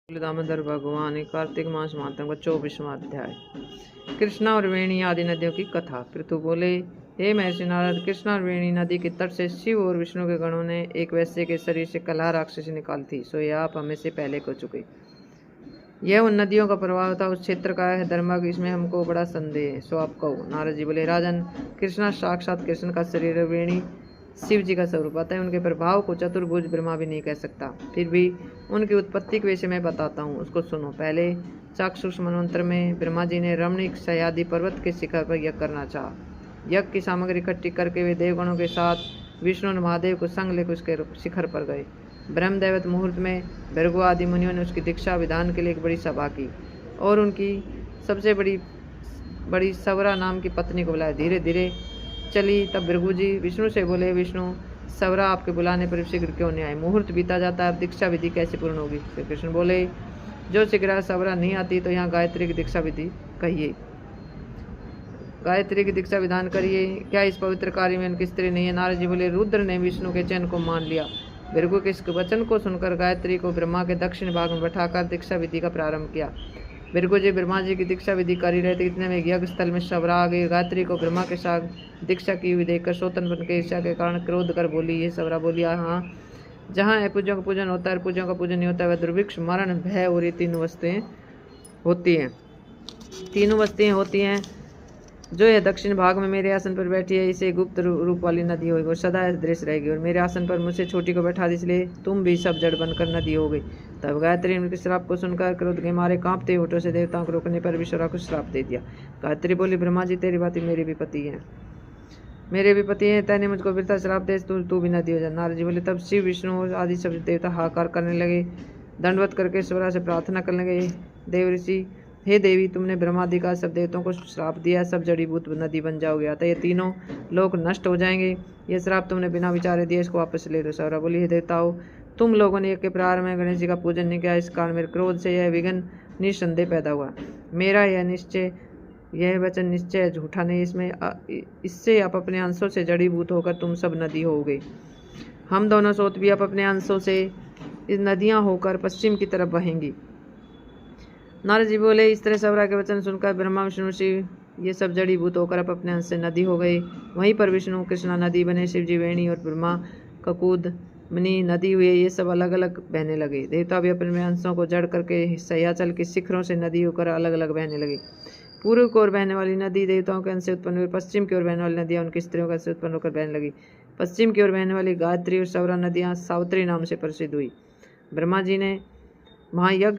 दामोदर भगवान कार्तिक मास महात्म का 24वां अध्याय। कृष्णा और वेणी आदि नदियों की कथा। पृथु बोले, हे महर्षि नारद, कृष्णा और वेणी नदी के तट से शिव और विष्णु के गणों ने एक वैश्य के शरीर से कलह राक्षसी निकाली थी। सो यह आप हमें से पहले को चुके। यह उन नदियों का प्रभाव था, उस क्षेत्र का है धर्मग, इसमें हमको बड़ा संदेह है। सो आप कहो। नारद जी बोले, राजन, कृष्णा साक्षात कृष्ण का शरीर, वेणी शिव जी का स्वरूप। अतः उनके प्रभाव को चतुर्भुज ब्रह्मा भी नहीं कह सकता। फिर भी उनकी उत्पत्ति के विषय में बताता हूँ, उसको सुनो। पहले चाक्षुष मनवंतर में ब्रह्मा जी ने रमणीक सह्याद्रि पर्वत के शिखर पर यज्ञ करना चाहा। यज्ञ की सामग्री इकट्ठी करके वे देवगणों के साथ विष्णु और महादेव को संग लेकर उसके शिखर पर गए। ब्रह्मदैवत मुहूर्त में भृगु आदि मुनियों ने उसकी दीक्षा विधान के लिए एक बड़ी सभा की और उनकी सबसे बड़ी सवरा नाम की पत्नी को बुलाया। धीरे धीरे चली। तब भृगु जी विष्णु से बोले, विष्णु, सवरा आपके बुलाने पर शीघ्र क्यों नहीं आए? मुहूर्त बीता जाता है, अब दीक्षा विधि कैसे पूर्ण होगी? फिर कृष्ण बोले, जो शीघ्र सवरा नहीं आती तो यहाँ गायत्री की दीक्षा विधि कहिए, गायत्री की दीक्षा विधान करिए। क्या इस पवित्र कार्य में उनकी स्त्री नहीं है? नारद जी बोले, रुद्र ने विष्णु के चयन को मान लिया। भृगु के इस वचन को सुनकर गायत्री को ब्रह्मा के दक्षिण भाग में बैठाकर दीक्षा विधि का प्रारंभ किया। भृगु जी ब्रह्मा जी की दीक्षा विधि कर ही रहे थे, इतने में यज्ञ स्थल में सवरा आ गई। गायत्री को ब्रह्मा के साथ दीक्षा की हुई देखकर सोतन बन के ईर्ष्या के कारण क्रोध कर बोली। ये सवरा बोली, हाँ, जहाँ अपूज्यों का पूजन होता है, पूज्यों का पूजन नहीं होता, वह दुर्भिक्ष, मरण, भय और ये तीनों वस्तुएं होती हैं। तीनों वस्तुएं होती हैं। जो यह दक्षिण भाग में मेरे आसन पर बैठी है, इसे गुप्त रूप वाली नदी होगी और सदा दृश्य रहेगी। और मेरे आसन पर मुझसे छोटी को बैठा दी, इसलिए तुम भी सब जड़ बनकर नदी हो गई। तब गायत्री ने उनके श्राप को सुनकर क्रोध के मारे कांपते होठों से देवताओं को रोकने पर विश्वरा को श्राप दे दिया। गायत्री बोली, ब्रह्मा जी, तेरी बात मेरे भी पति हैं, मेरे भी पति हैं, तैने मुझको वृथा श्राप दे, तू भी नदी हो जा। नारद जी बोले, तब शिव विष्णु आदि सब देवता हाहाकार करने लगे, दंडवत करके स्वरा से प्रार्थना करने लगे। देव ऋषि, हे देवी, तुमने ब्रह्मादि का सब देवताओं को श्राप दिया, सब जड़ीभूत नदी बन जाओगे, अतः ये तीनों लोग नष्ट हो जाएंगे। ये श्राप तुमने बिना विचारे दिया, इसको वापस ले लो। सौरा बोली, हे देवताओं, तुम लोगों ने यज्ञ के प्रारंभ में गणेश जी का पूजन नहीं किया, इस कारण मेरे क्रोध से यह विघ्न निसंदेह पैदा हुआ। मेरा यह वचन निश्चय झूठा नहीं, इससे आप अपने अंशों से जड़ीभूत होकर तुम सब नदी होगे। हम दोनों सोत भी आप अपने अंशों से इस नदियां होकर पश्चिम की तरफ बहेंगी। नारद जी बोले, इस तरह सवरा के वचन सुनकर ब्रह्मा विष्णु शिव ये सब जड़ीभूत होकर अपने अंश से नदी हो गए। वहीं पर विष्णु कृष्णा नदी बने, शिव जी वेणी और ब्रह्मा ककूद मनी नदी हुए। ये सब अलग अलग बहने लगे। देवता भी अपने अंशों को जड़ करके सह्याचल के शिखरों से नदी होकर अलग अलग बहने लगे। पूर्व की ओर बहने वाली नदी देवताओं के अंश से उत्पन्न हुई, पश्चिम की ओर बहने वाली नदियां उनकी स्त्रियों के अंश से उत्पन्न होकर बहने लगी। पश्चिम की ओर बहने वाली गायत्री और सवरा नदियां सावित्री नाम से प्रसिद्ध हुई। ब्रह्मा जी ने वहाँ यज्ञ